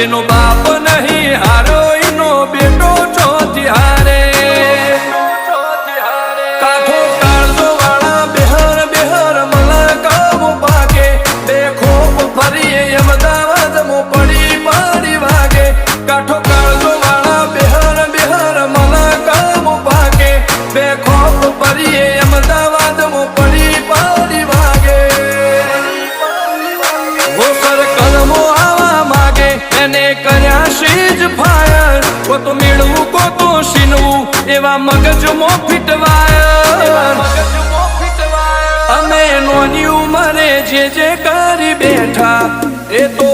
જેનો બાપ નહીં હારો એનો બેટો ચોથી હારે કાઠો કાળજો વાળા બેહર બેહર મલકાવો પાકે બે ખોપ ફરીએ અમદાવાદ મો પડી પડી વાગે કાઠો કાળજો વાળા બેહર બેહર મલકાવો પાકે બે ખોપ ફરીએ અમદાવાદ મો પડી પડી વાગે હોસર કલમો આવા માગે એને કર્યા શીજ ફાયર કો તો મેળવું કો તો શીનવું એવા મગજમાં ફિટવાયર અમે નોની ઉંમરે જે કરી બેઠા એ તો